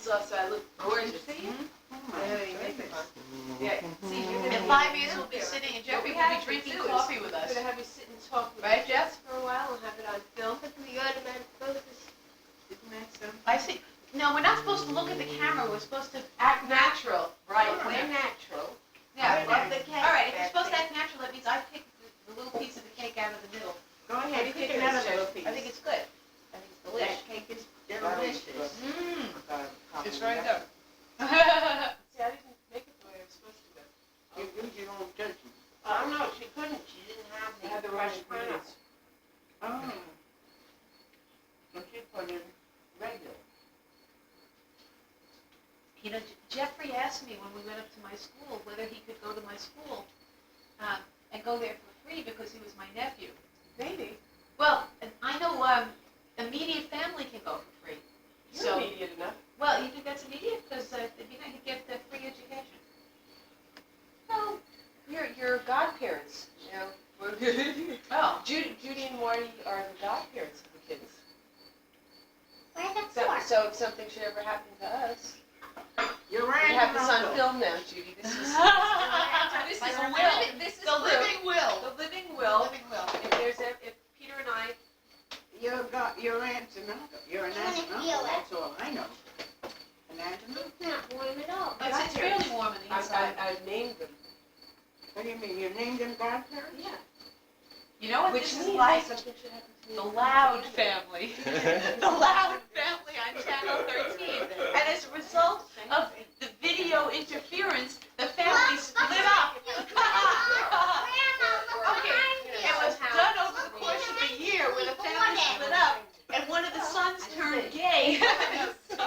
glasses off so I look gorgeous. See? I have any makeup on. Yeah. See, you're gonna In 5 years, we'll be sitting and Jeffrey will be drinking coffee with us. We're gonna have you sit and talk with Right, us Jeff? for a while and have it on film. I see. No, we're not supposed to look at the camera. We're supposed to act natural. Right. We're natural. Yeah. Love the cake. All right, if you're supposed to act natural, that means I picked the little piece of the cake out of the middle. Go ahead, pick another little piece. I think it's good. I think it's delicious. That cake is delicious. Mmm. It's right there. See, I didn't make it the way I was supposed to do. You use your own judgment. Oh, no, she couldn't. She didn't have I had the wrong ingredients. Oh. So she put in regular. You know, Jeffrey asked me when we went up to my school whether he could go to my school and go there for free because he was my nephew. Maybe. Well, I know immediate family can go for free. You're immediate enough. Well, you think that's immediate? Because you know, you get the free education. No, your godparents, you know. Oh. Judy and Marty are the godparents of the kids. Where's the So, fork? so if something should ever happen to us, You're we right. have this on film now, Judy. This is This this is is a a will. living. This is The living will. The living will. Living will. If Peter and I. Your aunt's an uncle. You're an aunt and uncle. That's all I know. An aunt and uncle. It's not warm at all. It's really warm on the inside. I named them. What do you mean? You named them godparents? Yeah. You know what Which this is means like? something should happen to me. The Loud family. The Loud family on Channel 13. And as a result of the video interference, the family split up. Okay, it was done over the course of a year where the family split up and one of the sons turned gay. So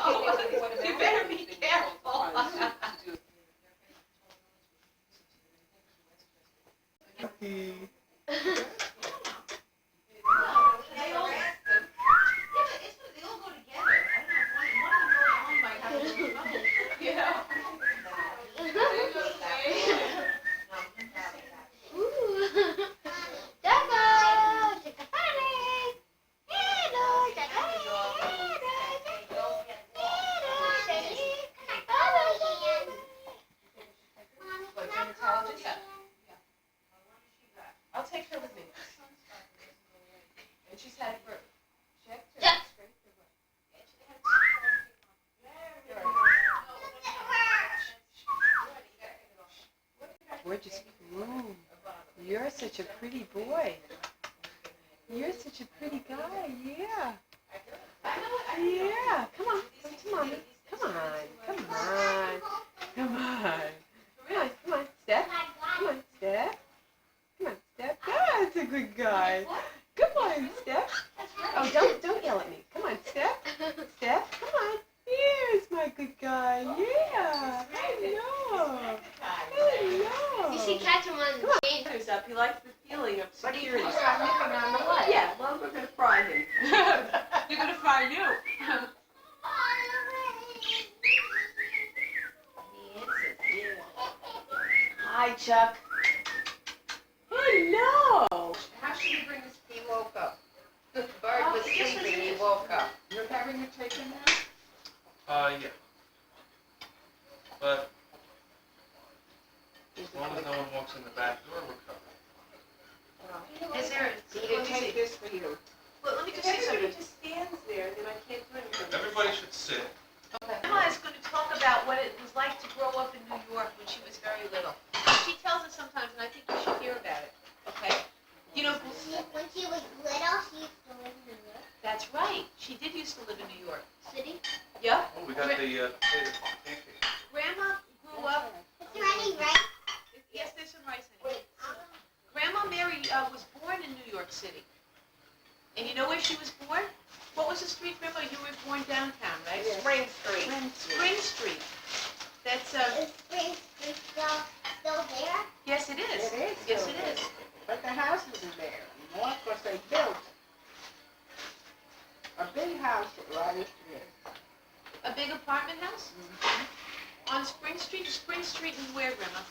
you better be careful. They all go together. I don't know, one of them alone might have a little trouble. You know? What, dermatologist? Yeah. I'll take her with me. And she's had it for, she had to. Yeah. Gorgeous room. You're such a pretty boy. You're such a pretty guy. Yeah. Yeah. Come on. Come to mommy. Come on. Come on. Come on. Come on. Come on. Steph. Come on, Steph. Come on, Steph. That's a good guy. Come on, Steph. Oh, don't yell at me. Come on, Steph. Steph, come on. Here's my good guy. Yeah. Hello. Hello. You see, catch him on Come on. the chain. He's up. He likes the feeling of But he's security. not nipping on the leg. Yeah, well, we're going to fry him. You're going to fry you. Hi, Chuck. Hello. How should we bring this? He woke up. The bird Oh, was yes, sleeping. it He is. woke up. You're having it taken now? Yeah. But as long as no one walks in the back door, we're covered. Is there, He let didn't me take see. this for you. Well, let me If just say everybody something. just stands there, then I can't do anything. Everybody should sit. Emma is going to talk about what it was like to grow up in New York when she was very little. She tells us sometimes, and I think you should hear about it. Okay? You know, When she was little, she used to live in New York that's right. She did used to live in New York. City. Yep. Oh, we got the potato pancake. Grandma grew up. Is there any rice? Yes, there's some rice in it. Grandma Mary was born in New York City. And you know where she was born? What was the street, Grandma? You were born downtown, right? Yes. Spring Street. Spring Street. That's, Is Spring Street still there? yes, it is. It is Yes, still it is. But the house isn't there anymore because they built a big house right here. A big apartment house? On Spring Street? Spring Street and where, Grandma?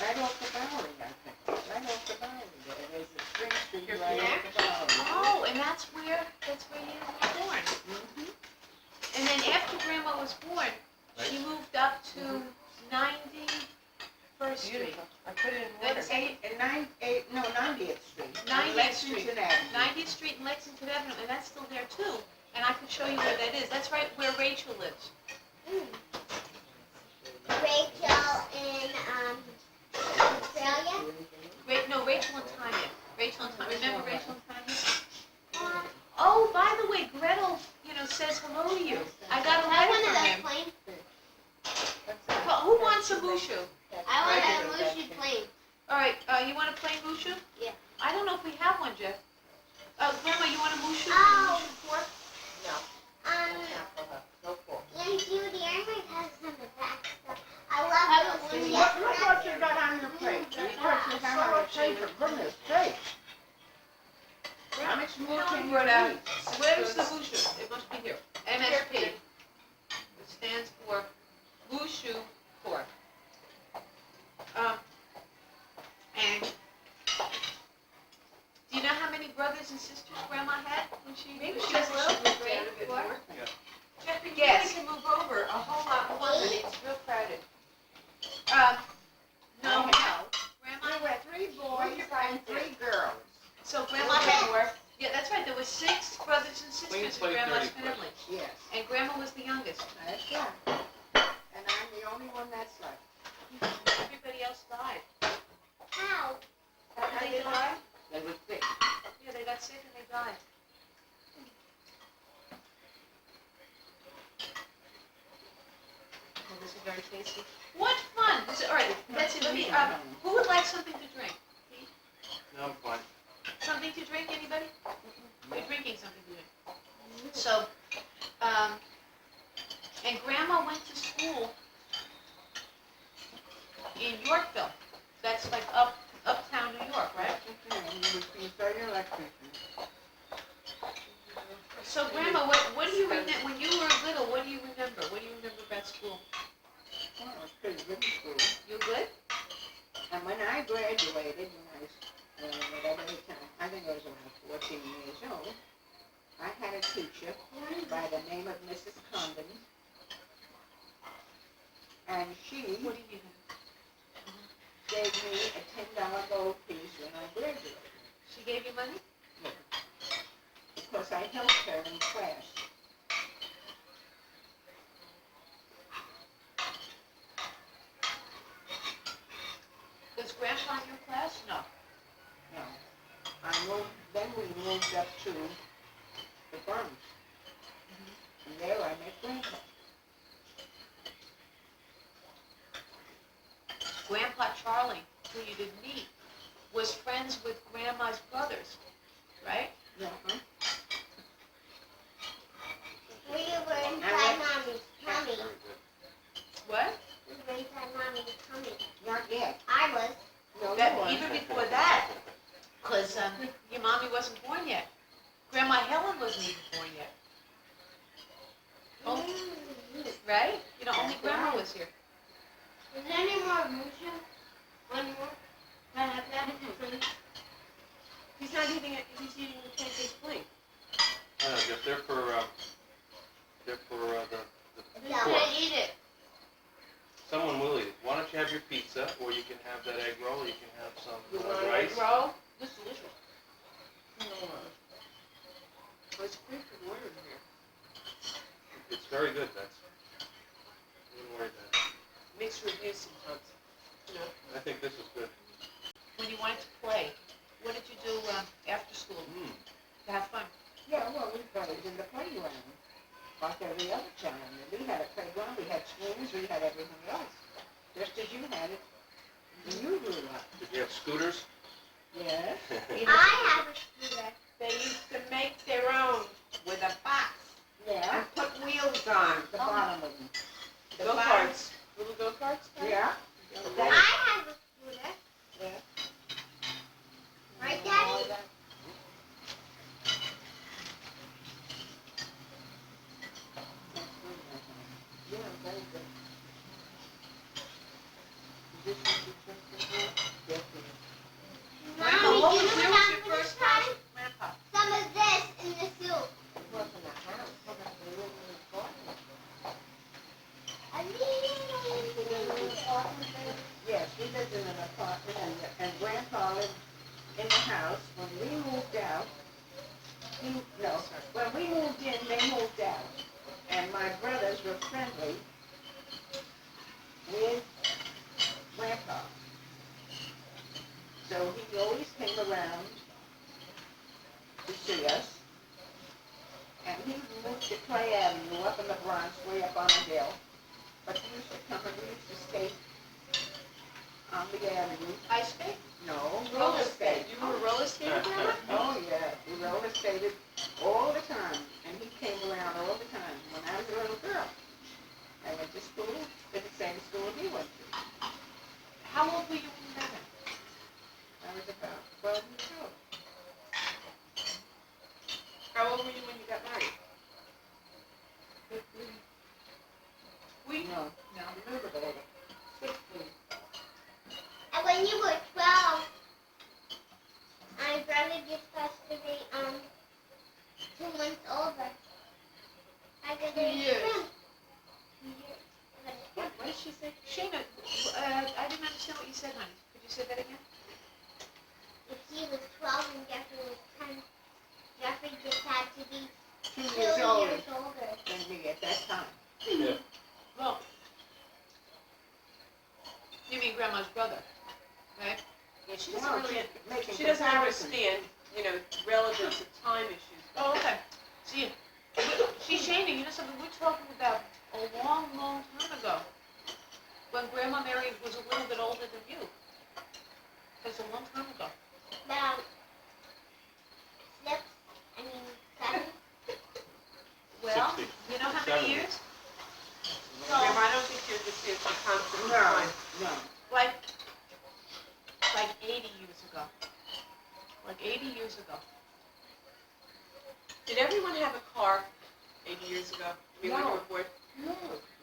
Right off the Bowery, I think. Right off the Bowery there. There's a Spring Street You're right off the Bowery. Oh, and that's where you were born. Mm-hmm. And then after Grandma was born, she moved up to 91st Street. Beautiful. I put it in Then water. say 90th Street. 90th Street. Lexington Avenue. 90th Street and Lexington Avenue, and that's still there too. And I can show you where that is. That's right where Rachel lives. Rachel in Australia. No, Rachel and Tanya. Rachel and Tanya. Remember Rachel and Tanya? Um, Oh, by the way, Gretel, says hello to you. I got a I letter want from a him. plane. Well, who wants a Mushu? I want a Mushu plane. All right, you want a plain Mushu? Yeah. I don't know if we have one, Jeff. Grandma, you want a Mushu? Oh. Mushu fork? No. No pork. Yeah, Judy, I might have some of that stuff. I love those ones. Look what you got on your plate. Look what you have on your plate, for goodness sake. How much more can you eat? Where's the Mushu? It must be here. MSP. It stands for Mushu pork. And do you know how many brothers and sisters Grandma had when she was little? What? Jeff, you Yes. can move over a whole lot more, but it's real crowded. No. There Grandma. were 3 boys and 3 girls. So Grandma had. Yeah, that's right. There were 6 brothers and sisters in play Grandma's 30 family, Yes, and Grandma was the youngest. that's right. And I'm the only one that's left. Everybody else died. How? How did they die? They were sick. Yeah, they got sick and they died. Oh, this is very tasty. What fun! All right, Betsy, let me. Who would like something to drink? No, I'm fine. Something to drink? Anybody? We're drinking something to drink. So, and Grandma went to school in Yorkville. That's like uptown New York, right? So, Grandma, what do you remember when you were little? What do you remember? What do you remember about school? Well, it was pretty good in school. You good? And when I graduated, when I was, whatever the time, I think I was around 14 years old, I had a teacher by the name of Mrs. Condon. And she What do you mean? gave me a $10 gold piece when I graduated. She gave you money? Because I helped her in class. Was Grandpa in your class? No. No. Then we moved up to the Bronx. And there I met Grandpa. Grandpa Charlie, who you didn't meet, was friends with Grandma's brothers, right? Uh-huh. We were inside Mommy's tummy. What? We were inside Mommy's tummy. Not yet. I was. No, That, you weren't. even before that, because your mommy wasn't born yet. Grandma Helen wasn't even born yet. Oh, right? Only Grandma was here. Is there any more Mushu? One more? Can I have that? Please? He's not eating it, he's eating the pancake plain. I don't know, Jeff, they're for the No. pork. Can I eat it? Someone will eat it. Why don't you have your pizza, or you can have that egg roll, or you can have some You want an rice. egg roll? This is delicious. It's free for water in here. It's very good, Betsy. Wouldn't worry about it. Mixed reviews sometimes. I think this is good. When you wanted to play, what did you do after school to have fun? Yeah, well, we played in the playground, like every other time. And we had a playground, we had swings, we had everything else, just as you had it when you grew up. Did you have scooters? Yes. I have a scooter. They used to make their own with a box Yeah, and put wheels on. the bottom of them. The Go-karts. Little go-karts? Yeah. I have a scooter. Yeah. Right, Daddy? Yeah, very good. This is the first one? Yes, it is. Grandma, Mommy, what do you was know your what I'm first gonna house try? with Grandpa? Some of this in the soup. It wasn't a house. in the house, when we moved out, when we moved in, they moved out. And my brothers were friendly with Grandpa. So he always came around to see us. And he moved to Clay Avenue up in the Bronx, way up on a hill. But he used to come and we used to skate on the avenue. Ice skate? No, roller skate. You were roller skating, Grandma? Oh, yeah. We roller skated all the time. And he came around all the time when I was a little girl. I went to school, at the same school he went to. How old were you when you met him? I was about 12 years old. How old were you when you got married? 15. We No, No. a little bit older. 16. And when you were 12, my brother just supposed to be 2 months older. I got 2 years. 2 years. What did she say? Shayna, I didn't understand what you said, honey. Could you say that again? If he was 12 and Jeffrey was 10, Jeffrey just had to be 2 2 years older years older. than me at that time. Yeah. Well, you mean Grandma's brother, right? Yeah, she No, doesn't really, making she doesn't comparisons. understand, relative to time issues. Oh, okay. See, Shayna, you know something, we're talking about a long, long time ago, when Grandma Mary was a little bit older than you. That's a long time ago. About 7. Well, 60. you know how 70. many years? Grandma, I don't think you understand the concept of No, time. no. Like 80 years ago. Like 80 years ago. Did everyone have a car 80 years ago? I mean, when you No. were born?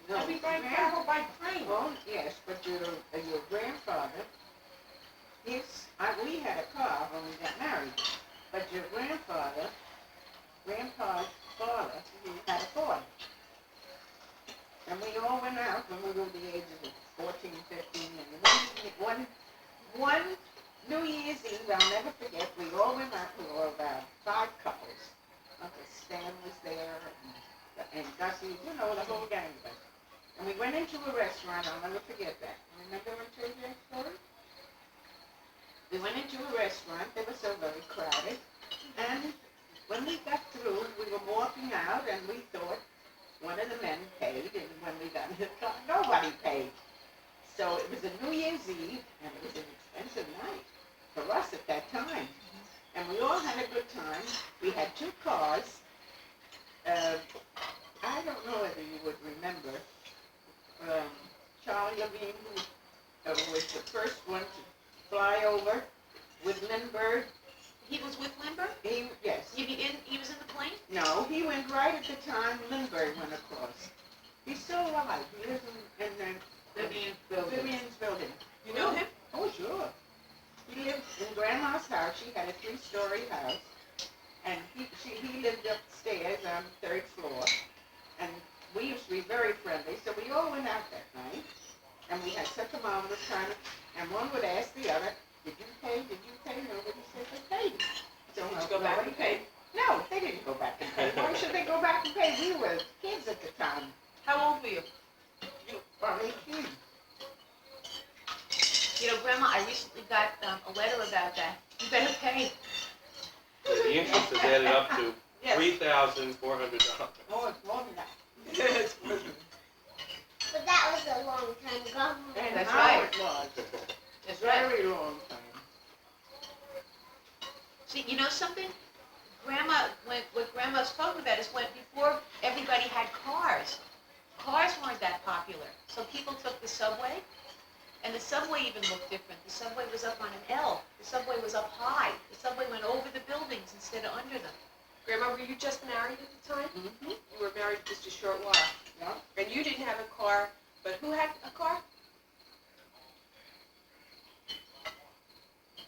No. Everybody traveled by train. Well, yes, but your grandfather, we had a car when we got married, but your grandpa's father, had a Ford. And we all went out when we were the ages of 14, 15, and one New Year's Eve, I'll never forget, we all went out, we were about 5 couples. Uncle Stan was there, and Gussie, the whole gang of us. And we went into a restaurant, I'll never forget that. Remember when I told you that story? We went into a restaurant, they were so very crowded, and when we got through, we were walking out, and we thought one of the men paid, and when we got in the car, nobody paid. So it was a New Year's Eve, and it was an expensive night for us at that time. And we all had a good time. We had 2 cars. I don't know whether you would remember Charlie Levine, who was the first one to fly over with Lindbergh. He was with Lindbergh? Yes. He was in the plane? No, he went right at the time Lindbergh went across. He's still alive. He lives in Vivian's building. You know him? Oh, sure. He lived in Grandma's house. She had a 3-story house. And he lived upstairs on the 3rd floor. And we used to be very friendly, so we all went out that night. And we had such a moment of time, and one would ask the other, did you pay? Did you pay? Nobody said they paid. So Did you go back and pay? No, they didn't go back and pay. Why should they go back and pay? We were kids at the time. How old were you? Probably 18. Grandma, I recently got a letter about that. You better pay. The interest has added up to Yes. $3,400. Oh, it's more than that. Yes. But that was a long time ago. And That's now right. it was. That's right. Very long time. See, you know something? What Grandma's talking about is when before everybody had cars. Cars weren't that popular. So people took the subway, and the subway even looked different. The subway was up on an L. The subway was up high. The subway went over the buildings instead of under them. Grandma, were you just married at the time? Mm-hmm. You were married just a short while. Yeah. And you didn't have a car, but who had a car?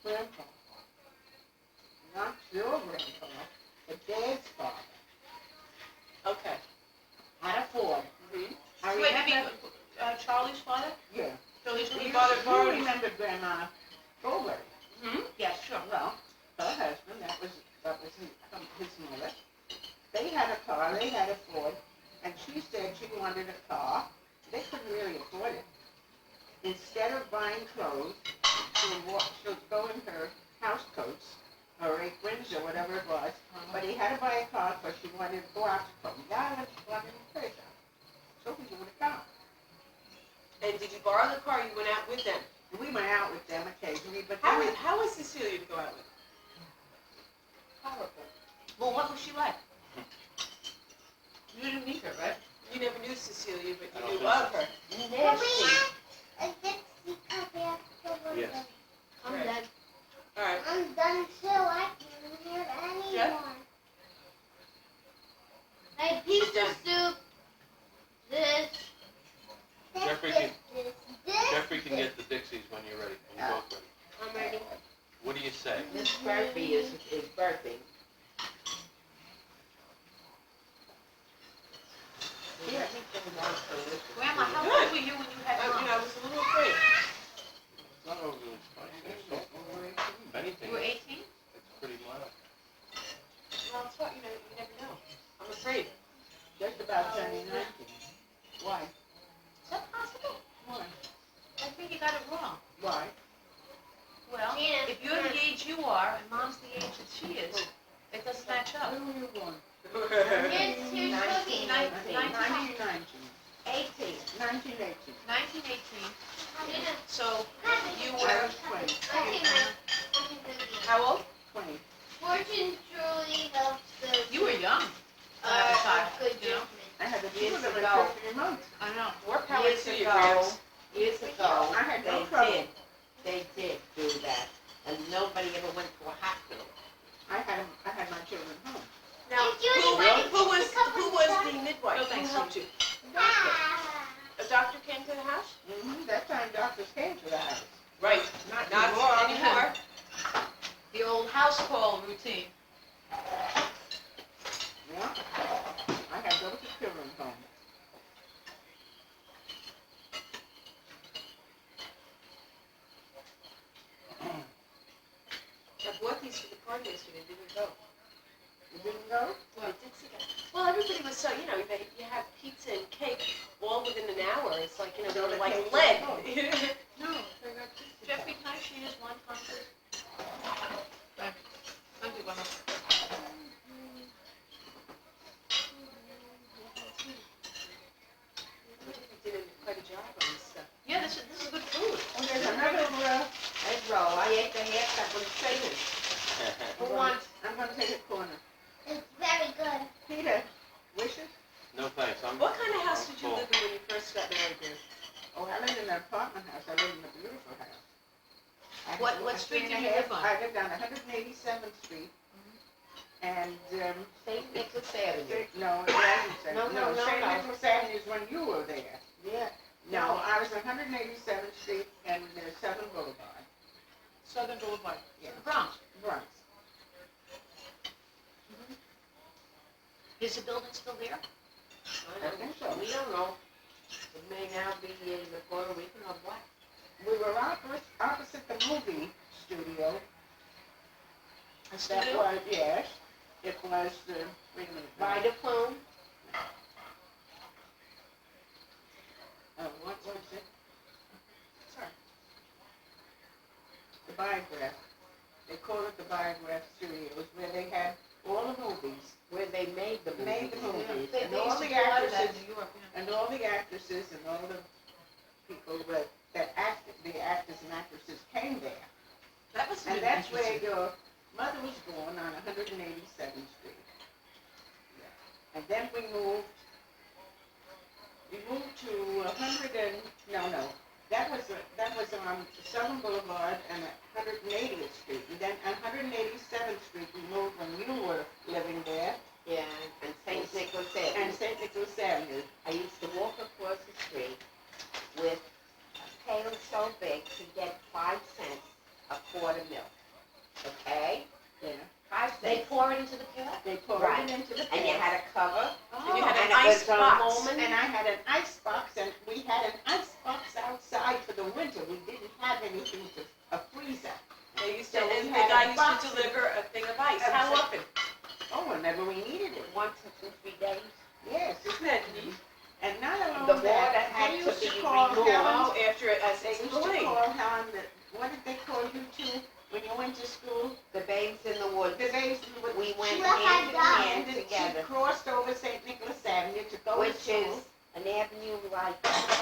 Grandpa. Not your grandpa, but Dad's father. Okay. Had a Ford. Mm-hmm. I Wait, I mean, remember- Charlie's father? Yeah. Charlie's You father borrowed. remember Grandma Goldberg? Hmm? Yeah, sure. Well, wanted a car. They couldn't really afford it. Instead of buying clothes, she'll go in her house coats or aprons or whatever it was. But he had to buy a car because she wanted to go out from the island. She wanted to pay her. So he bought a car. And did you borrow the car or you went out with them? We went out with them occasionally, but How was Cecilia to go out with? powerful. Well, what was she like? You didn't meet her, right? You never knew Cecilia, but I you don't knew think of her. Can we have a Dixie cup after Yes. I'm Right. done. All right. I'm done too. I can't hear anymore. Yeah. My pizza soup. This. Jeffrey Jeffrey can get the Dixies when you're ready, when you're both ready. I'm ready. What do you say? Miss Murphy is birthing. Here, he can walk for this. Grandma, how Good. old were you when you had mom? I was a little afraid. It's not overly spicy. It's so, if anything, You were 18? it's pretty mild. Well, it's what, you never know. I'm afraid. Just about turning 19. Why? Is that possible? Why? I think you got it wrong. Why? Well, Gina, if you're the age you are and mom's the age that she is, it doesn't match up. When were you born? Here's cookie. 1919. 18. 1918. 1918. Gina, So you I were was 20. okay, my How old? 20. fortune truly helps the you were young when I was five, good you know? judgment. I had a Years tutor every ago. 15 months. I know. More power Years to you, ago, Gramps. years ago, I had no they trouble. did, they did do that, and nobody ever went to a hospital. I had my children home. Now, If you didn't who was pick up who on was that- the midwife? No, Who thanks, helped you? Ah. A doctor came to the house? That time doctors came to the house. Right. Not Not anymore. The old house call routine. Yeah. I had those children home. I bought these for the party yesterday. Didn't go. You didn't go? Well, well, everybody was so, you have pizza and cake all within an hour. It's like, they So were the like cake lead. was No, Jeffrey, can I see this one concert? Thank you, Grandma. You did quite a job on this stuff. Yeah, this is good food. Oh, there's another, Egg roll, I ate the half cup with training. Who wants? I'm gonna take a corner. It's very good. Peter, wishes? No thanks, I'm. What kind of house I'm did you full. live in when you first got married, Bruce? Oh, I lived in an apartment house. I lived in a beautiful house. I What had street three and did a you live half- on? I lived on 187th Street. And, St. Nicholas Avenue. no, it wasn't No, no, no, St. no. Nicholas Avenue is when you were there. Yeah. No, I was 187th Street and Southern Boulevard, Southern Boulevard. Yeah. The Bronx. Bronx. Is the building still there? I think so. We don't know. It may now be in the Puerto Rican or what. We were opposite the movie studio. A That studio? was, yes, it was, wait a minute. Vitaphone, What was it? Sorry. The Biograph. They called it the Biograph Studios, where they had all the movies, where they made the made the movies. movies, They and used all to the do a lot of that actresses, in New York, yeah. and all the actresses and all the people that acted, the actors and actresses came there. That must have And been that's where interesting. your mother was born, on 187th Street. And then we moved to 100 and, no, that was on Southern Boulevard and 180th Street. And then on 187th Street, we moved when you were living there, Yeah, and St. Nicholas Avenue. and St. Nicholas Avenue. I used to walk across the street with a pail so big to get 5 cents a quart of milk. Okay? Yeah. 5 They cents. pour it into the pail? They poured Right. it into the And you pan. had a cover. And you had and an it ice was on box. Holman. And I had an ice box, and we had an ice box outside for the winter. We didn't have anything a freezer. They used So to, we and the had a guy box. used to deliver a thing of ice. And How so- often? Oh, whenever we needed it. Once in 2-3 days. Yes, Isn't that neat? and now Yes, They used to explain. call Helen, what did they call you two when you went to school? The babes in the woods. The babes would. We went She hand in had hand And together, she crossed over St. Nicholas Avenue to go to which school. is an avenue like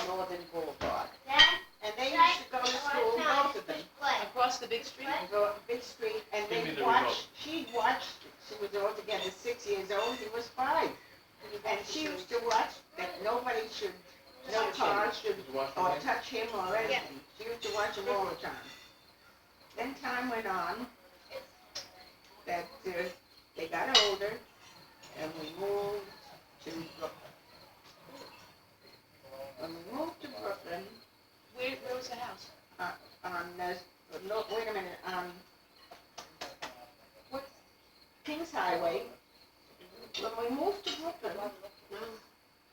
Northern Boulevard. Dad, And they used to go to school, both of them. what? Across the big street? Go up Big Street, and Give me they the watched, she watched, she was altogether 6 years old, he was 5. And she used to watch that nobody should, no car should, Did you watch the or game? touch him or anything. She used to watch him all the time. Then time went on, that they got older, and we moved to Brooklyn. When we moved to Brooklyn, Where was the house? on, no, wait a minute, what's Kings Highway. When we moved to Brooklyn, No,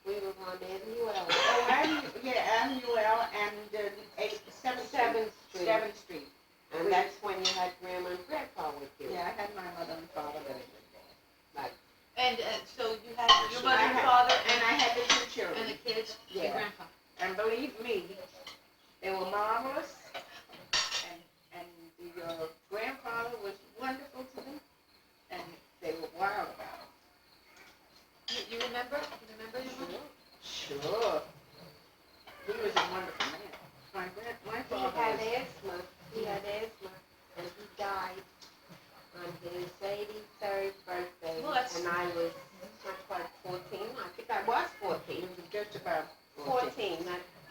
we were on Avenue L. oh, Avenue L and 7th Seventh Street. 7th Street. And that's when you had Grandma and Grandpa with you. Yeah, I had my mother and father living there. And so you had your mother I and had- father And I had the 2 children. and the kids Yeah. and grandpa. And believe me, they were marvelous. And the grandfather was wonderful to them. And they were wild about it. You remember? You remember your mother? Sure. He was a wonderful man. My He father had was. asthma. He had asthma, and he died on his 83rd birthday. Well, that's- And I was not quite 14. I think I was 14. Just about 14.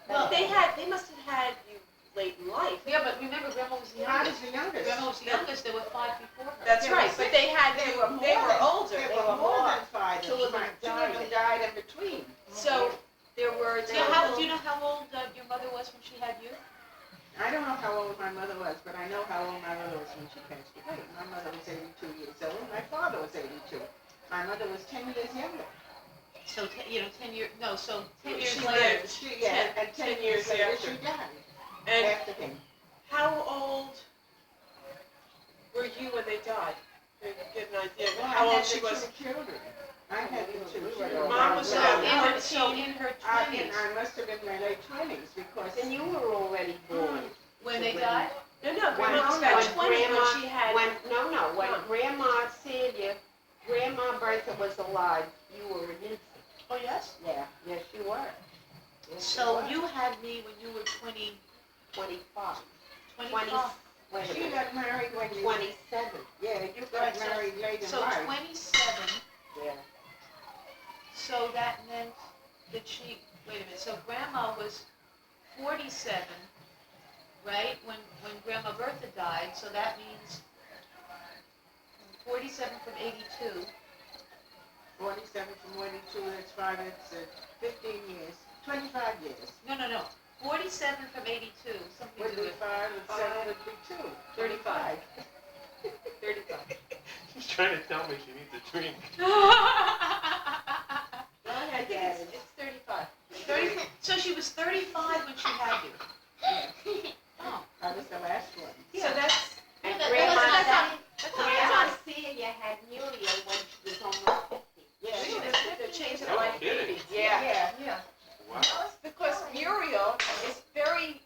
Well, They must have had you late in life. Yeah, but remember, Grandma was the I youngest. was the youngest. Grandma was the youngest. There were 5 before her. That's They were right, but they had They you, were more they were than- older. They were more than 5. Two of them Two of them died in between. So there were. Do you know how old your mother was when she had you? I don't know how old my mother was, but I know how old my mother was when she passed away. My mother was 82 years old. My father was 82. My mother was 10 years younger. So, 10 years, no, so 10 years She later. lived. Yeah, and 10 years later after. she died. And After him. how old were you when they died? To get an idea of Well, how I old had she the was. 2 children. I had the 2 We were children. Mom was So about in her, 14. in her I 20s, must have been my late 20s because And you were already born. when they died? No, When- Grandma was when about 20 when Grandma- she had. When Huh. Grandma Celia, Grandma Bertha was alive, you were an infant. Oh, yes? Yeah, yes you were. Yes, So were. you had me when you were 20, 25. 25. Wait a she minute. got married when you 27. Yeah, you got Right, so- married late in So life. 27, Yeah. so that meant that wait a minute, so Grandma was 47, right? When Grandma Bertha died, so that means 47 from 82. 47 from 82, that's 5, it's 15 years. 25 years. No. 47 from 82, something to Would do be with 5, and 7 would be 2. 35. 35. She's trying to tell me she needs a drink. Go I ahead, think Daddy. it's 35. 30, so she was 35 when she had you. Oh. I was the last one. So that's. And That- Grandma, that's not- Grandma Celia had Muriel when she was almost 50. Yeah, Really, they're changing No life kidding. babies. yeah. Yeah. Wow. Because Muriel is very.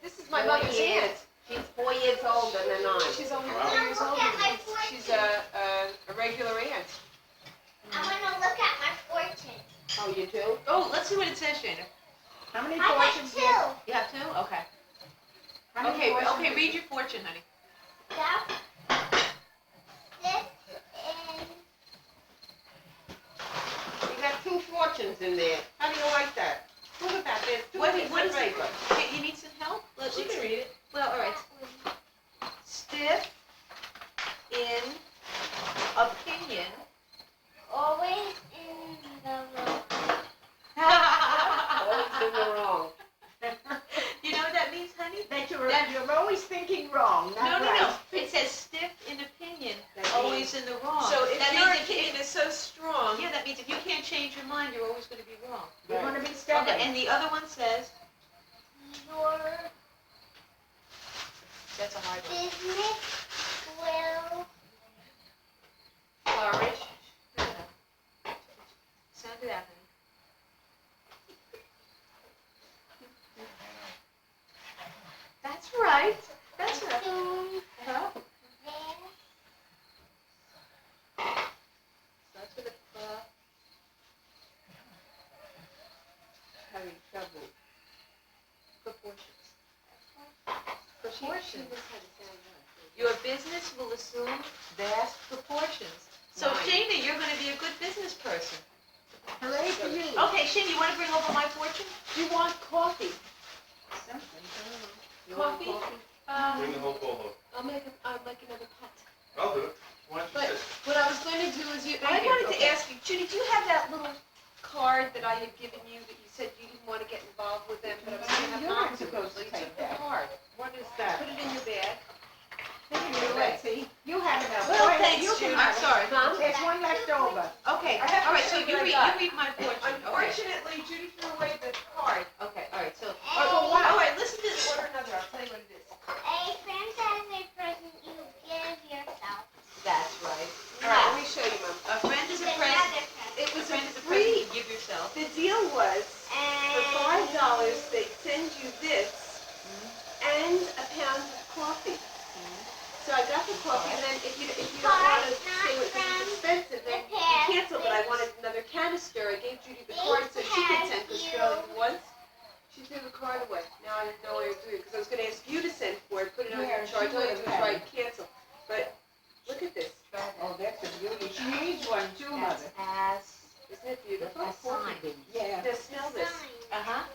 This is my 4 mother's years. aunt. She's 4 years older than I. She's only Wow. 4 years older. Look at my than me. She's fortune. a regular aunt. I want to look at my fortune. Oh, you do? Oh, let's see what it says, Shana. How many I want fortunes 2. do you have? You have 2? Okay. How many Okay, fortunes okay, do read your fortune, honey. Yep. This and You got 2 fortunes in there. How do you like that? Look at that, there's 2 What pieces is of it? paper. You need some help? She can read it. Well, all right. Stiff in opinion. always in the room. Always in the wrong. You know what that means, honey? That That- you're always thinking wrong, No, not no, right. no. It says stiff in opinion, That always in the wrong. So if that your means opinion is so strong, yeah, that means if you can't change your mind, you're always going to be wrong. You're going to be stubborn. Okay, and the other one says, Your that's a hard one. business will Flourish. Sound it out, honey. having trouble. Proportions. She Proportions. knows how to sound right. Your business will assume vast proportions. So Right. Shana, you're gonna be a good business person. Hooray for you. Okay, Shana, you wanna bring over my fortune? Do you want coffee? Something, I don't know. You Coffee? want Bring the whole bowl I'll make another pot. I'll do it. Why don't But you sit? what I was going to do is I Thank you. wanted to Okay. ask you, Judy, do you have that little card that I had given you that you said you didn't want to get involved with them, but I was going to have You're Mom not do it? supposed So to you take took the that. card. What is that? Put it in your bag. Here, Betsy. You have enough. Well, Go ahead, thanks, you can Judy. have I'm it. sorry. Mom? There's one left over. Okay, I have to all right, show so you you what I read, got. you read my fortune. Okay. Unfortunately, Judy threw away the card. Okay, all right, so, Oh, all right, listen to this. Order another. I'll tell you what it is. A friend has a present you give yourself. That's right. All right, let me show you, Mom. A friend is a It's present. another present. It A was friend a is a present free. you give yourself. The deal was for $5 they send you this and a pound of coffee. So I got the coffee, and then if you don't want to say it was expensive, then you cancel. But I wanted another canister. I gave Judy the card so she could send because she only once. She threw the card away. Now I didn't know what to do because I was going to ask you to send for it, put it on your charge. All you have to do is write cancel. But look at this. Oh, that's a beauty. She needs one too, That's Mother. as Isn't it beautiful? a sign. Yeah. Now smell this. Uh-huh.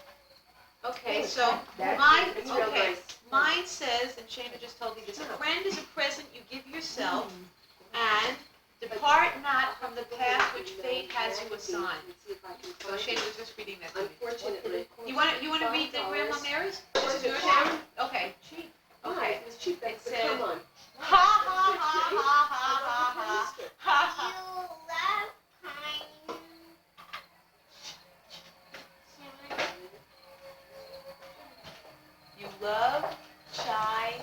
Okay, Oh, so that's- mine, It's real okay, nice. mine says, and Shana just told me this, a friend is a present you give yourself, and depart not from the path which fate has you assigned. So Shana was just reading that to me. Unfortunately. You wanna read the Grandma Mary's? This is yours now? Okay. Cheap. Okay. It was cheap. It But said- come on. Ha ha ha ha ha ha ha ha ha. You love kind. You love Chinese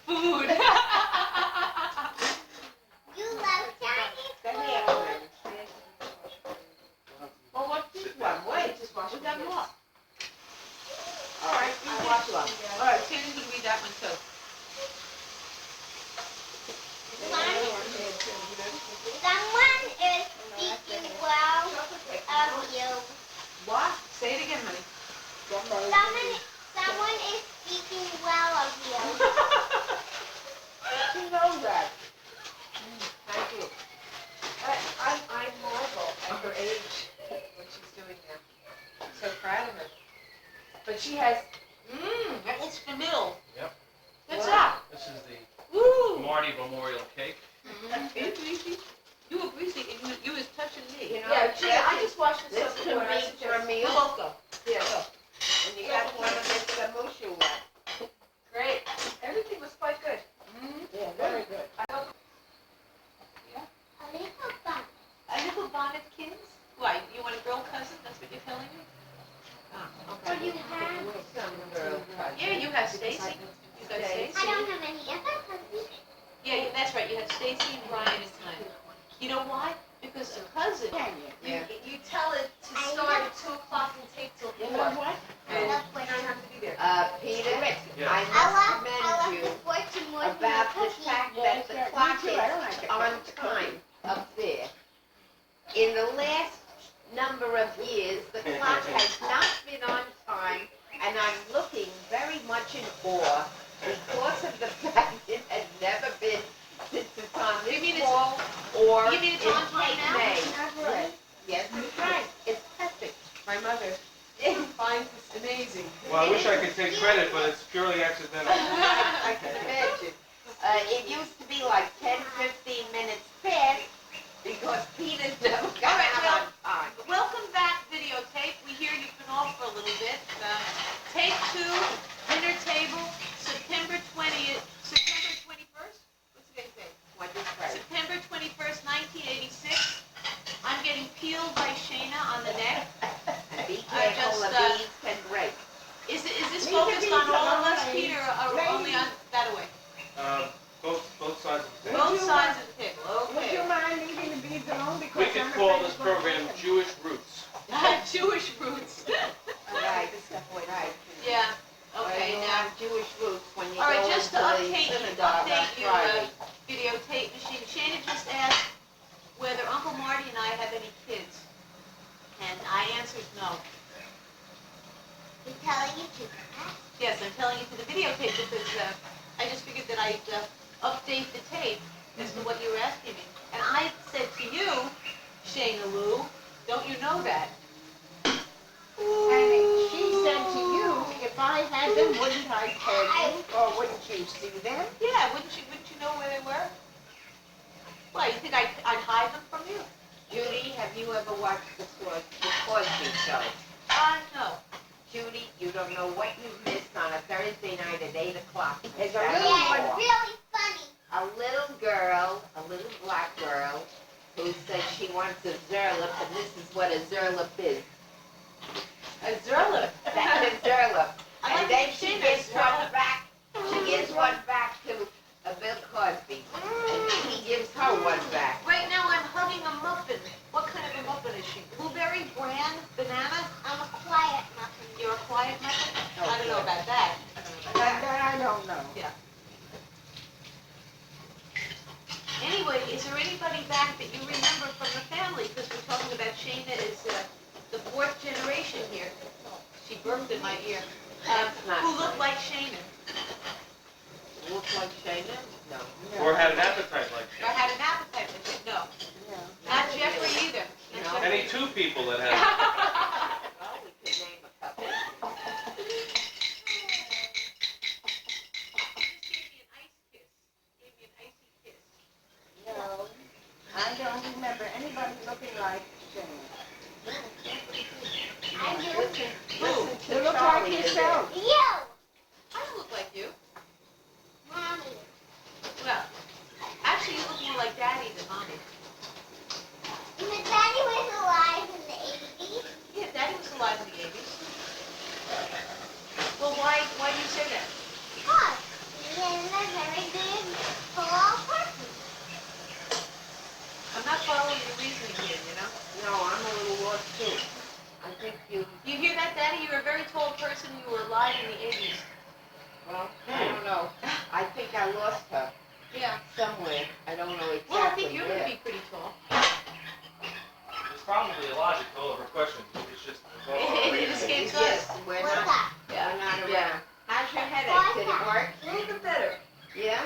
food. You love Chinese The food. hair one. Well, what's this one? Wait, Just wash we it. got more. All right, I you watch one. All right, Shana can read that one too. Someone is speaking well of you. What? Say it again, honey. Someone is speaking well of you. She knows that. Thank you. I marvel at her age, what she's doing now. I'm so proud of her. But she has, That looks the middle. Yep. What's that? This is the Woo! Marty Memorial Cake. You were greasy and you was touching me. You know, yeah, Judy, I just washed the this soap could before. I be for suggest- a meal, You're welcome. Yeah, and you got one of this mushu one. great. Everything was quite good. Yeah, very good. A little bun. A little bonnet kids? Why, you want a girl cousin? That's what you're telling me? What do you have? Some girl cousin. Yeah, you have Stacy. You got Stacy. I don't have any other cousins. Yeah, that's right. You have Stacy and Brian and Glenn. You know why? Because a cousin, Can you? You tell it to start at 2 o'clock and take till 4. You know what? And you don't have to be there. Peter, Yeah. I I must love commend you the fortune more than about the the cookie. fact Yeah, that the me clock too. is I don't like it. on time up there. In the last number of years, the clock has not been on time, and I'm looking very much in awe because of the fact it has never been since it's on You this mean it's- wall or you mean it's in on time Cape now? May. That's right. Yes, that's right. It's perfect. My mother finds this amazing. Well, I wish I could take credit, but it's purely accidental. I can imagine. It used to be like 10, 15 minutes past because Peter's never All got right, out on time. Welcome back, videotape. We hear you've been off for a little bit. Take 2, dinner table, September 20th, September 21st? What's today's date? September 21st, 1986. I'm getting peeled by Shana on the neck. And be I careful, just, the beads can break. Is this These are focused these on all of are us, mine. Peter, or only on that way? Both sides of the table. Both sides of the table, Would you okay. mind leaving the beads alone because We I'm could afraid call it's this gonna program break them. Jewish Roots. Jewish roots. Right, right. Yeah, okay, Well, you now. have Jewish roots when you All right, go into just to the update you, synagogue on Friday. videotape machine. Shannon just asked whether Uncle Marty and I have any kids. answer is no. You're telling you to. Yes, I'm telling you to the videotape because I just figured that I'd update the tape as to what you were asking me. And I said to you, Shayna Lou, don't you know that? And she said to you, if I had them, wouldn't I tell you? Or wouldn't you see them? Yeah, wouldn't you know where they were? Well, you think I'd hide them from you? Judy, have you ever watched the Cosby Show? No. Judy, you don't know what you missed on a Thursday night at 8 o'clock. There's a Yeah, little it's one. really funny. A little girl, a little black girl, who said she wants a zurlip, and this is what a zurlip is. A zurlip. That's a zurlip. I like And then the she Shayna gives one zurlip. back. She gives one back to Bill Cosby, and he gives her one back. Right now I'm hugging a muffin. What kind of a muffin is she? Blueberry, bran, banana? I'm a quiet muffin. You're a quiet muffin? I don't know about that. That I don't know. Anyway, is there anybody back that you remember from the family? Because we're talking about Shayna is the fourth generation here. She burped in my ear. That's not Who looked funny. like Shayna? Look like Shayna? No. Or had an appetite like Or that. had an appetite with it? No. Yeah. Not Jeffrey either. No. Not Any Jeffrey. two people that had. Well, we could name a couple. No, I don't remember anybody looking like Shane. I do. Listen You to look like Charlie today. yourself. You. I don't look like you. Mommy. Well, actually you look more like Daddy than Mommy. My daddy was alive in the 80s. Yeah, Daddy was alive in the 80s. Well, why do you say that? Because he is a very good tall person. I'm not following your reasoning here, you know? No, I'm a little lost too. I think you, You hear that, Daddy? You're a very tall person. You were alive in the 80s. well, I don't know. I think I lost her Yeah. somewhere. I don't know exactly Well, I think you're going where. to be pretty tall. There's probably a logic to all of her questions. It's just. It escapes us. Yes, we're What's not, that? we're not Yeah. around. How's your headache? Did it work? A little bit better. Yeah?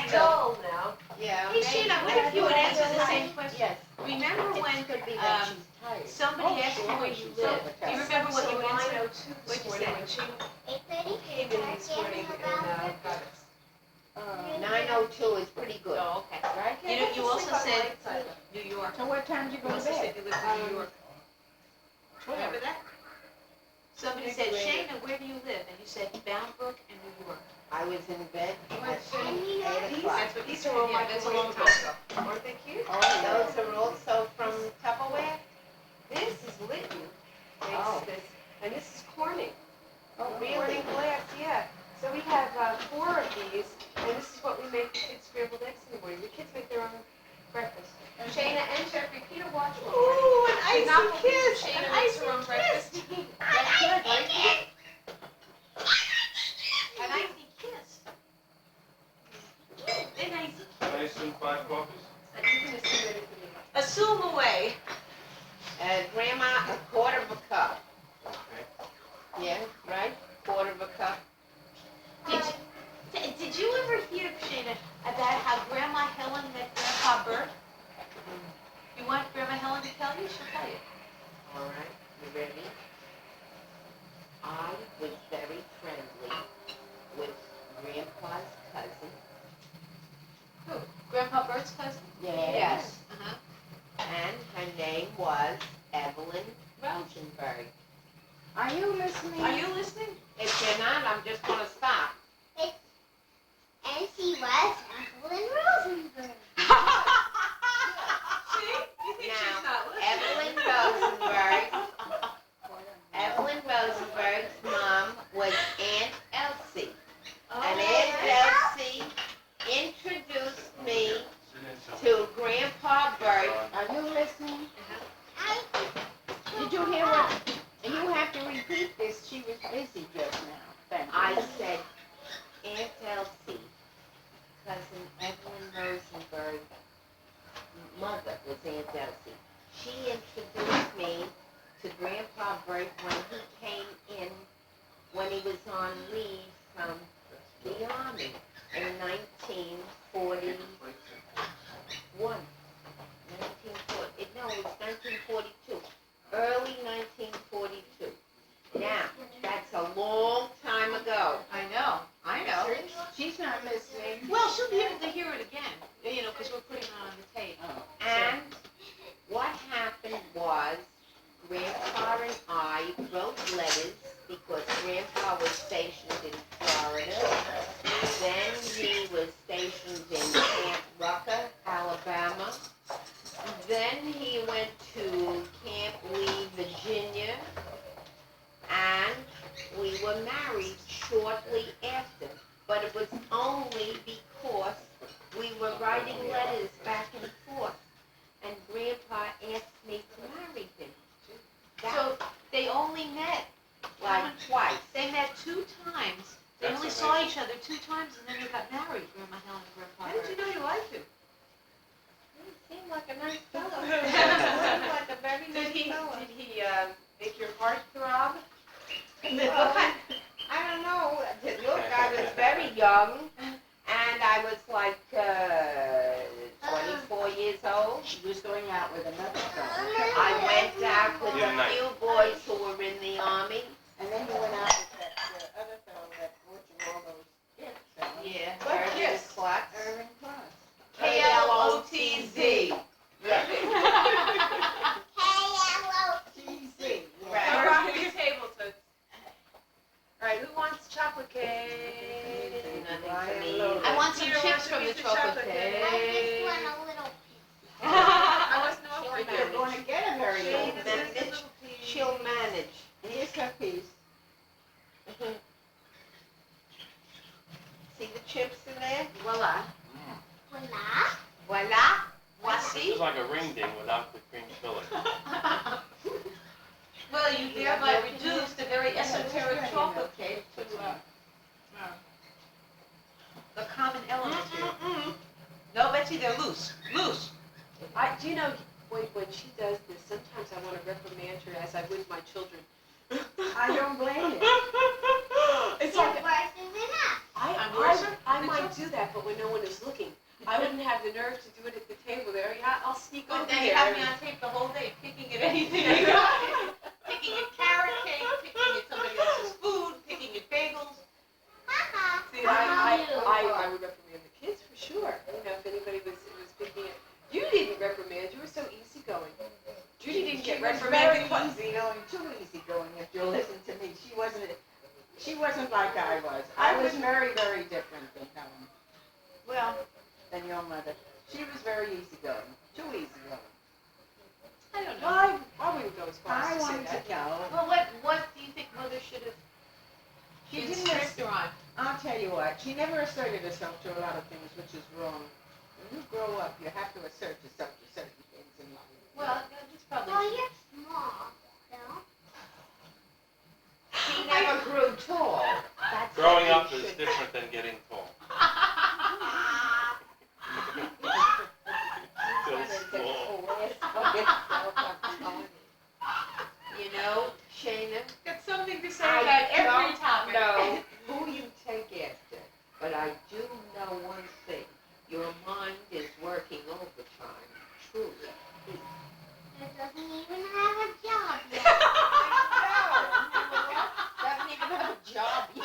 It's dull now. Yeah. Hey, Sheena, what if you would answer the same question? Yes. Remember when It could be that um, she's tired. somebody asked you where you live? Do you remember what you answered? 9:02 What'd this you morning say? when she 8:30. came in this morning and got it. 9:02 is pretty good. Oh, okay. Right? You know, you also said said. New York. So what time did you You go to also said bed? you lived in New York. Remember that? Somebody said, Shayna, where do you live? And you said Bound Brook and New York. I was in bed at Shayna. 8 o'clock. That's what you These said. are all Yeah, my that's a boys' long time books. ago. Aren't they cute? Oh, those are also from Tupperware? This is Lytton. Oh. This, and this is Corning. Oh, Corning glass, yeah. So we have 4 of these, and this is what we make the kids scrambled eggs in the morning. The kids make their own breakfast. Shayna and Jeffrey, Peter, watch one morning. Ooh, an Did not icy believe kiss. Shayna An makes icy her own breakfast. kiss. That's good, right? An icy kiss. An icy kiss. Nice and 5 coffees. And you can assume anything you want. Assume away. Grandma, a quarter of a cup. Okay. Yeah, right? Quarter of a cup. Did you ever hear, Shayna, about how Grandma Helen met Grandpa Bert? You want Grandma Helen to tell you? She'll tell you. All right, you ready? I was very friendly with Grandpa's cousin. Who? Grandpa Bert's cousin? Yes. Uh-huh. And her name was Evelyn Rosenberg. Are you listening? Are you listening? If you're not, I'm just going to stop. And she was Evelyn Rosenberg. See? You think Now, she's not listening? Evelyn Rosenberg's mom was Aunt Elsie. Oh, And yeah. Aunt Elsie introduced me to Grandpa Bert. Are you listening? I Did you hear what? You have to repeat this. She was busy just now. Thank you. I said, Aunt Elsie, cousin Evelyn Rosenberg, mother was Aunt Elsie. She introduced me to Grandpa went to Camp Lee, Virginia, and we were married shortly after. But it was only because we were writing letters back and forth, and Grandpa asked me to marry him. So they only met, Like twice. they met 2 times. They That's only saw amazing. each other 2 times and then they got married, Grandma Helen and Grandpa. How did you know you liked him? He seemed like a nice fellow. Seemed like a very Did nice he fellow. make your heart throb? Well, I don't know. Look, I was very young, and I was like 24 years old. She was going out with another fellow. I went out with Yeah, a nice. few boys who were in the army. And then you went out with that other fellow that brought you all those gifts. Yeah, What Irving gifts? Klotz. Irving Klotz. KLOTZ. Yeah. GZ. Right. Don't rock the table, so it's... All right, who wants chocolate cake? Nothing for me. I want some Peter chips wants a from the piece of chocolate chocolate cake. cake. I just want a little piece. I wasn't offering You're that. going to get a very She'll old. manage. She'll manage. Here's her piece. See the chips in there? Voila. Voila. Voila. This Voici. is like a ring ding without the cream filling. Well, you thereby reduced a very esoteric chocolate cake to a common element here. No, Betsy, they're loose. Loose. Do you know, when she does this, sometimes I want to reprimand her as I would my children. I don't blame you. It's Two like, versus enough. I might do that, but when no one is looking. I wouldn't have the nerve to do it at the table there. Yeah, I'll sneak over But then you here. have me on tape the whole day, picking at anything I got. Picking at carrot cake, picking at somebody else's food, picking at bagels. Haha. See, I would reprimand the kids for sure. You know, if anybody was picking it. You didn't reprimand. You were so easygoing. Judy didn't get She was reprimanded. very easygoing, too easygoing, if you'll listen to me. She wasn't like I was. I was very, very different than Helen, Well, than your mother. She was very easygoing, too easygoing. I don't know. Well, I wouldn't go as far I as to say wanted that. to know. Well, what do you think Mother should have She been didn't. stricter on? I'll tell you what. She never asserted herself to a lot of things, which is wrong. When you grow up, you have to assert yourself to certain things in life. Well, that's probably Well, true. you're small, Bill. she never grew tall. That's Growing what up you is should- different than getting tall. Still small. You know, Shayna, Got something to say I about every don't topic. know who you take after, but I do know one thing. Your mind is working overtime, truly. It doesn't even have a job yet. Doesn't even have a job yet.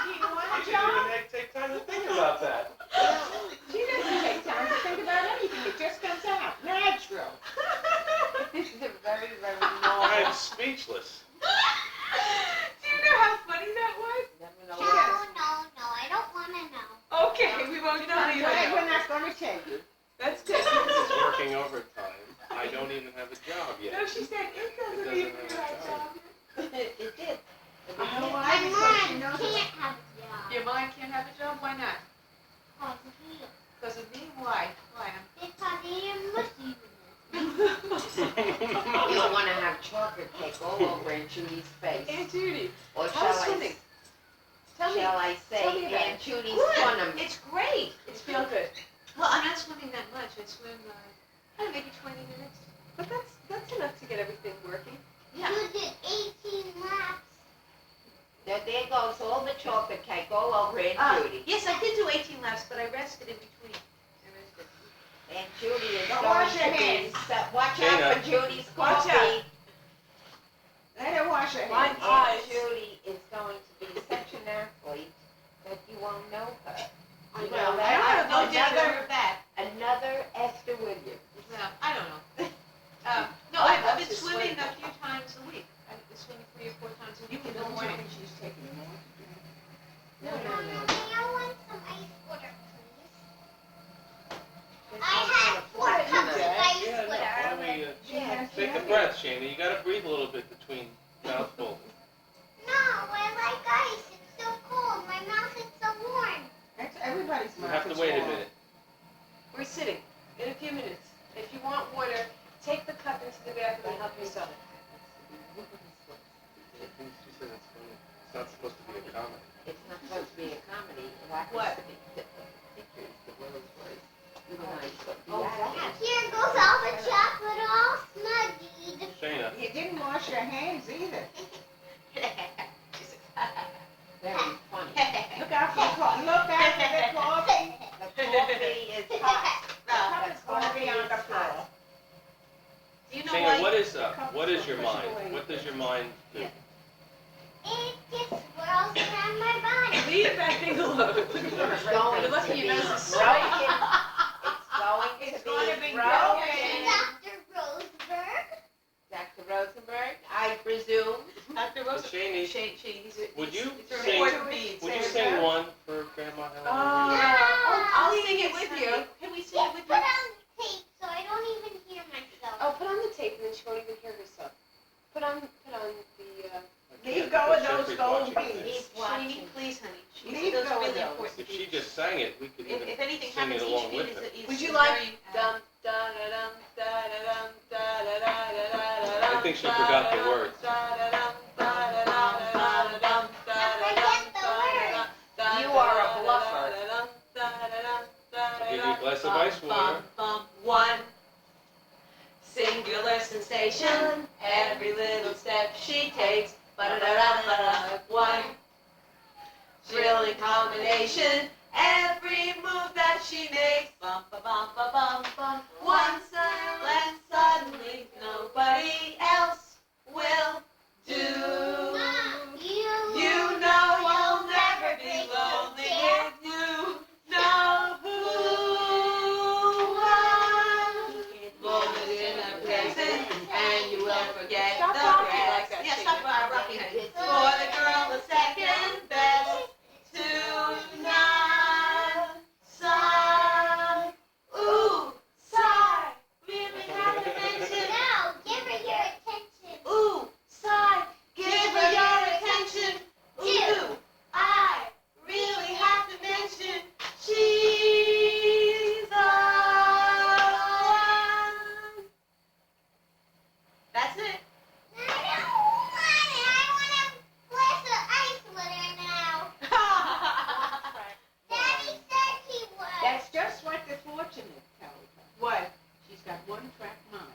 Do you want You a should job? even take time to think about that. She doesn't take time to think about anything. It just comes out natural. This is a very, very I'm normal. speechless. Do you know how funny that was? Never know No, what- no, I don't want to know. Okay, we won't tell you. Right, we're not going to tell you. That's good. This is working overtime. I don't even have a job yet. No, she said it doesn't It even doesn't feel have like a job. job. It did. You know My why? Because she mom knows can't have a job. Your mind can't have a job? Why not? Cause of you. Because of me? Why? Why? Because you're mushy. You don't want to have chocolate cake all over Aunt Judy's face. Aunt Judy, Or how's shall I, swimming? Tell me. shall I tell me say about Aunt Judy's Good. funum? It's great. It's feel good. Well, I'm not swimming that much. I swim, maybe 20 minutes. But that's enough to get everything working. Yeah. You did 18 laps. There goes all the chocolate cake all over Aunt Judy. Yes, I did do 18 laps, but I rested in between. Aunt Judy is Now going wash to your be, hands. watch out for Judy's Watch coffee. Let her wash her Mine- hands. Aunt Judy is going to be such an athlete that you won't know her. I You know. know, I don't have no another- dictionary of that. Another Esther Williams. No, I don't know. No, I I've love been to swimming swim. a few times a week. I've been swimming 3 or 4 times a week in the Don't tell morning. me she's taking more. No, Mommy, I want some ice water, please. breath, Shana. You gotta breathe a little bit between mouthfuls. No, I like ice. It's so cold. My mouth is so warm. That's everybody's You mouth have to is wait a warm. minute. We're sitting in a few minutes. If you want water, take the cup into the bathroom and help yourself. I think she said it's funny. It's not supposed to be a comedy. It's not supposed to be a comedy. It happens What? to be the pictures, the rose was. You and I put the Oh, acting. Here goes all the chocolate all smudged. Shana, You didn't wash your hands either. Very funny. Look out for the coffee. Look out for the coffee. The coffee is hot. The cup is gonna be on the floor. Do you know Shana, why? what is your mind? What does your mind do? It just swirls around my body. Leave that thing alone. It's going You're to lucky be your nose is broken. sweating. It's It's gonna going to be be broken. Dr. Roseberg. Dr. Rosenberg, I presume. Dr. Rose. Shani, would you It's a sing- important bead. would you sing one for Grandma Helen? I'll sing it with you. Can we sing it with Put you? on tape so I don't even hear myself. Oh, put on the tape and then she won't even hear herself. Put on the, Leave go of those gold beads. He's Shani, watching. please, honey. She's, Leave those go are with really those. important If she beads. just sang it, we could even If anything sing it happens, along each bead with is, her. is would you very, like dum da da dum da da dum da da da da da da I think she forgot the words. You are a bluffer. I'll give you a glass of ice water. One singular sensation. Every little step she takes. Ba-da-da-da-da-da. One thrilling combination. Every move that she makes. Bum ba bum ba bum bum. One silence suddenly nobody else will do. Mom, You know you'll never be lonely if you know who was. Moment in the present, and you will forget Stop the rocking rest. like that, Yeah, Shana. stop rocking, honey. For the girl, the second best tonight. Sigh, ooh, sigh. Really haven't mentioned. No, give her your attention. Ooh, sigh, give her your attention. Ooh, I really have to mention she's the one. That's it. I don't want it. I want a glass of ice water now. Daddy said he would. That's just what the fortunate tells her. What? She's got one track mind.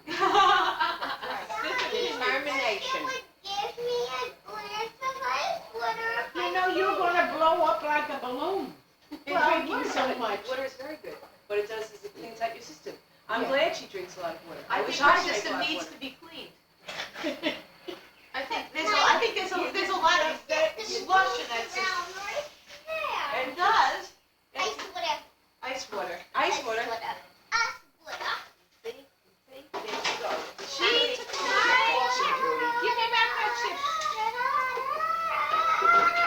Determination. Would give me a glass of ice water. You know you're gonna blow up like a balloon. Drinking so much. Water is very good. What it does is it cleans out your system. I'm Yeah. glad she drinks a lot of water. I wish think our drank a system lot of needs water. to be cleaned. I think there's a lot of slush in that system. Right there. It does. Ice water. Ice water. Ice water. Ice water. See, there you go. She took my Give me back my chips.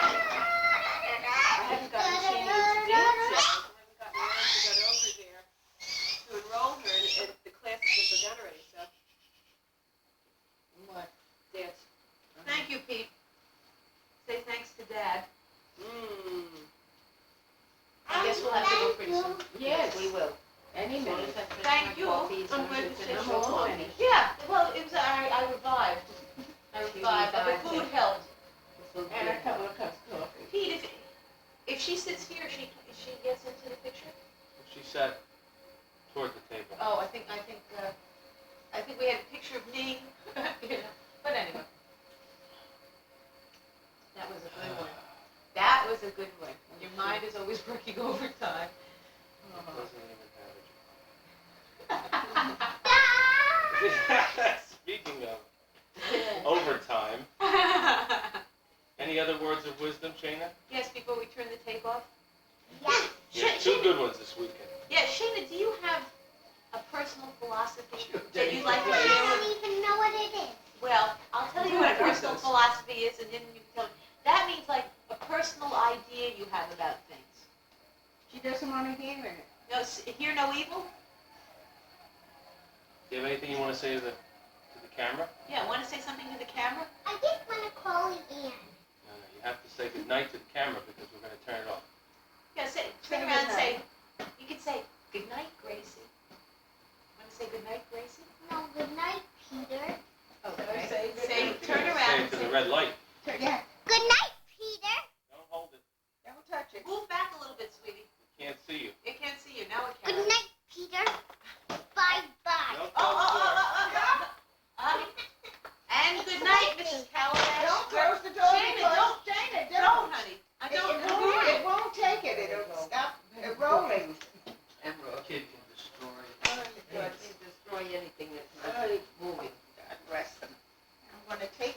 I haven't gotten Shani to dance yet. I haven't gotten around to get over there to enroll her in the classes that begun already, so What? dance. Thank you, Pete. Say thanks to Dad. I guess we'll have to go pretty soon. Yes, We will. any minute. Thank you. Coffee, as I'm long as glad it's to in a see you. full coffee. Yeah, well, it was, I revived. I revived. The food helped. And a couple of cups of coffee. Pete, if she sits here, she gets into the picture? She sat toward the table. Oh, I think we had a picture of me. You know, but anyway. That was a good one. That was a good one. Your mind is always working overtime. Doesn't even have it. Speaking of overtime, any other words of wisdom, Shana? Yes, before we turn the tape off? Yes. You had two good ones this weekend. Yeah, Shana, do you have a personal philosophy Sure. that you'd like to I share with? don't even know what it is. Well, I'll tell you what a personal philosophy is, and then you can tell me. That means like a personal idea you have about things. She doesn't want to hear it. No, hear no evil? Do you have anything you want to say to the camera? Yeah, want to say something to the camera? I just want to call Ian. No, you have to say good night to the camera because we're going to turn it off. Yeah, say, Say turn around and say, goodnight. you can say, good night, Gracie. Want to say good night, Gracie? No, good night, Peter. Okay. Say, You're turn gonna around say and it to say, the red light. Yeah, Good night, Peter. Don't hold it. don't touch it. move back a little bit, sweetie. We can't see you. It can't see you. Now it can. Good night, Peter. Bye-bye. Don't And good night, Mrs. Calabash. Don't close the door. Shana, because- don't. Shana, No, don't. honey. I It don't. won't, it won't take it. It'll stop rolling. A kid can destroy. Oh, You can destroy anything that's not Oh, moving. God rest them. I'm gonna take